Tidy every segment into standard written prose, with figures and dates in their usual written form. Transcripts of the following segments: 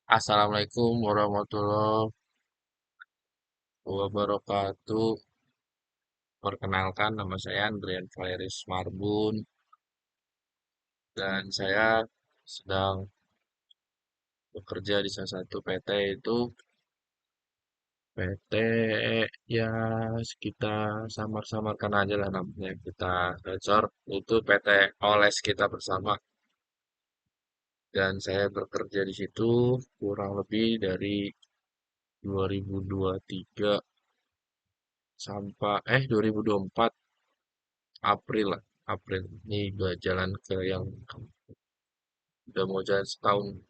Assalamualaikum warahmatullahi wabarakatuh. Perkenalkan, nama saya Andrian Valeris Marbun dan saya sedang bekerja di salah satu PT itu PT ya kita samar-samarkan aja lah namanya kita sponsor itu PT Oles kita bersama dan saya bekerja di situ kurang lebih dari 2023 sampai 2024 April lah, April. Ini udah jalan ke yang udah mau jalan setahun.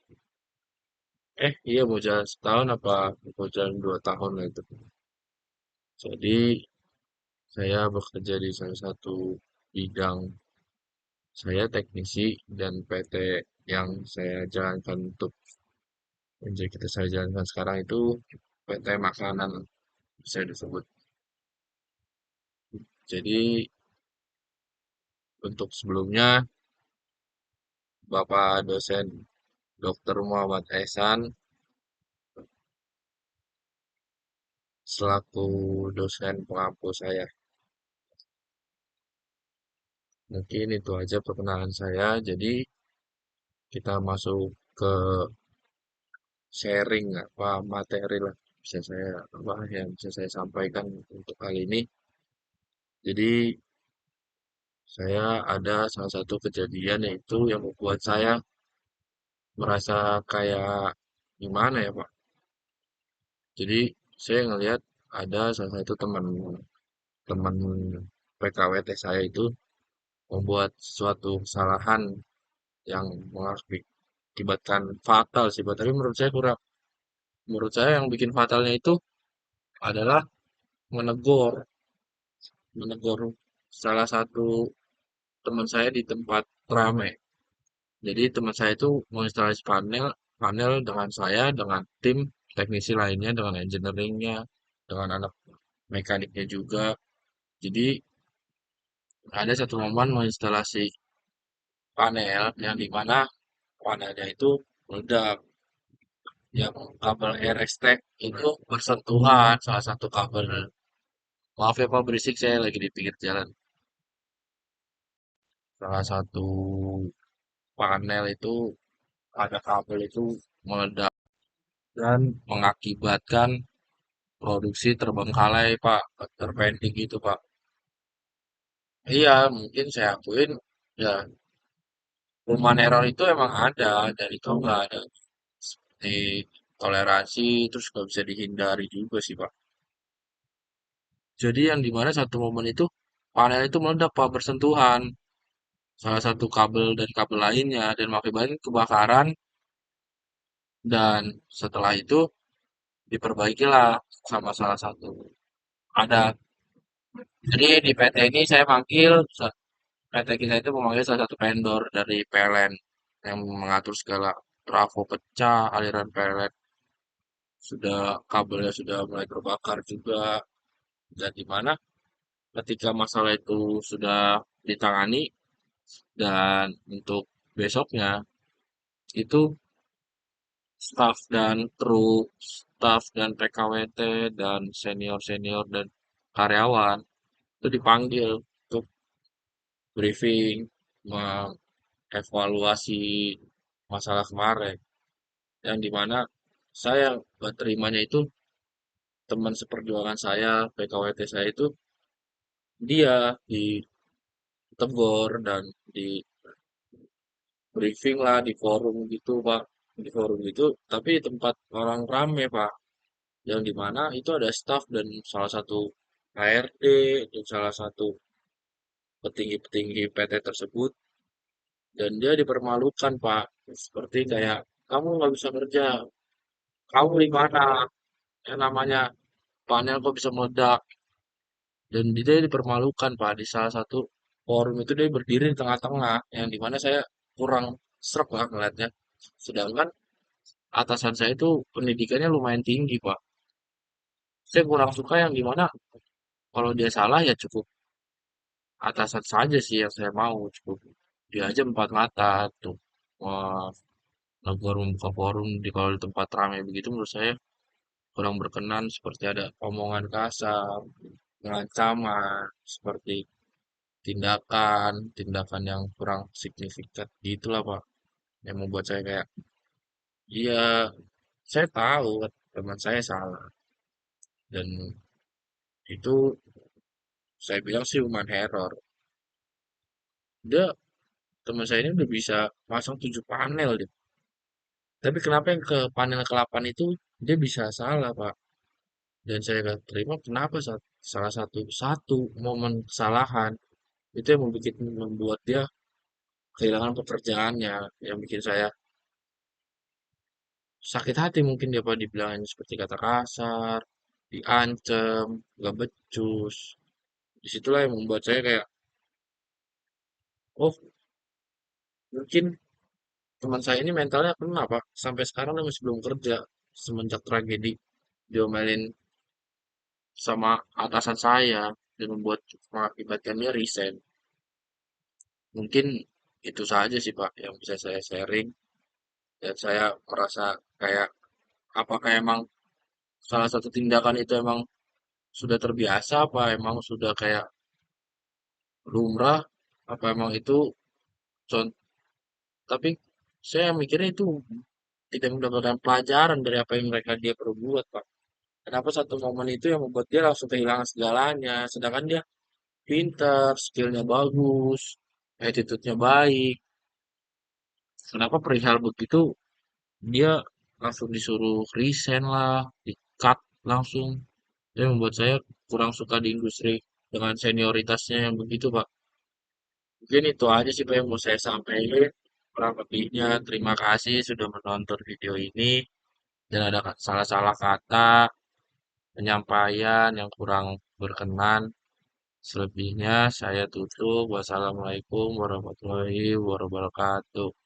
Iya mau jalan setahun apa mau jalan 2 tahun lah itu. Jadi saya bekerja di salah satu bidang. Saya teknisi dan PT yang saya jalankan untuk yang kita saya jalankan sekarang itu PT makanan bisa disebut. Jadi untuk sebelumnya Bapak dosen Dr. Muhammad Ehsan selaku dosen pengampu saya. Mungkin itu aja perkenalan saya. Jadi kita masuk ke sharing apa materi lah bisa saya apa yang bisa saya sampaikan untuk kali ini. Jadi saya ada salah satu kejadian yaitu yang membuat saya merasa kayak gimana ya Pak. Jadi saya ngelihat ada salah satu teman teman PKWT saya itu membuat suatu kesalahan yang mengakibatkan fatal sih Pak. Tapi menurut saya yang bikin fatalnya itu adalah menegur menegur salah satu teman saya di tempat ramai. Jadi teman saya itu menginstalasi panel panel dengan saya, dengan tim teknisi lainnya, dengan engineeringnya, dengan anak mekaniknya juga. Jadi ada satu momen menginstalasi panel yang dimana panelnya itu meledak. Yang kabel RX-Tech itu bersentuhan salah satu kabel. Maaf ya Pak berisik saya lagi di pinggir jalan. Salah satu panel itu ada kabel itu meledak dan mengakibatkan produksi terbengkalai Pak, terpending gitu Pak. Iya, mungkin saya akuin ya human error itu emang ada dan itu nggak ada seperti toleransi terus nggak bisa dihindari juga sih Pak. Jadi yang dimana satu momen itu panel itu meledak Pak bersentuhan salah satu kabel dan kabel lainnya dan mengakibatkan kebakaran dan setelah itu diperbaikilah sama salah satu ada. Jadi di PT ini saya panggil PT kita itu memanggil salah satu vendor dari PLN yang mengatur segala trafo pecah, aliran PLN sudah kabelnya sudah mulai terbakar juga dan di mana ketika masalah itu sudah ditangani dan untuk besoknya itu staf dan PKWT dan senior-senior dan karyawan itu dipanggil untuk briefing, mengevaluasi masalah kemarin. Yang dimana saya terimanya itu teman seperjuangan saya, PKWT saya itu dia ditegur dan di briefing lah di forum gitu Pak. Di forum gitu, tapi di tempat orang rame Pak. Yang dimana itu ada staff dan salah satu HRD dan salah satu petinggi-petinggi PT tersebut dan dia dipermalukan Pak seperti kayak kamu nggak bisa kerja, kamu di mana? Yang namanya panel kok bisa meledak dan dia dipermalukan Pak di salah satu forum itu dia berdiri di tengah-tengah yang dimana saya kurang srek lah ngeliatnya. Sedangkan atasan saya itu pendidikannya lumayan tinggi Pak. Saya kurang suka yang dimana kalau dia salah ya cukup atasan saja sih yang saya mau cukup dia aja empat mata tuh keluar membuka forum di kalau di tempat ramai begitu menurut saya kurang berkenan seperti ada omongan kasar, pengancaman, seperti tindakan yang kurang signifikan gitulah Pak. Yang membuat saya kayak, iya saya tahu kan teman saya salah dan itu saya bilang sih human error. Dia teman saya ini udah bisa pasang 7 panel deh. Tapi kenapa yang ke panel ke-8 itu dia bisa salah Pak? Dan saya gak terima kenapa salah satu momen kesalahan itu yang membuat dia kehilangan pekerjaannya, yang bikin saya sakit hati mungkin dia Pak dibilangin seperti kata kasar, diancem, gak becus. Disitulah yang membuat saya kayak, oh mungkin teman saya ini mentalnya kena Pak. Sampai sekarang dia masih belum kerja semenjak tragedi diomelin sama atasan saya dan mengakibatkan dia resign. Mungkin itu saja sih Pak yang bisa saya sharing dan saya merasa kayak apakah emang salah satu tindakan itu emang sudah terbiasa apa emang sudah kayak lumrah apa emang itu contoh tapi saya mikirnya itu tidak mendapatkan pelajaran dari apa yang dia perbuat Pak. Kenapa satu momen itu yang membuat dia langsung kehilangan segalanya sedangkan dia pintar, skillnya bagus, attitude-nya baik. Kenapa perihal begitu dia langsung disuruh resign lah, di-cut langsung. Itu membuat saya kurang suka di industri dengan senioritasnya yang begitu, Pak. Mungkin itu aja sih Pak yang mau saya sampaikan. Kurang lebihnya terima kasih sudah menonton video ini dan ada salah-salah kata, penyampaian yang kurang berkenan. Selebihnya saya tutup. Wassalamualaikum warahmatullahi wabarakatuh.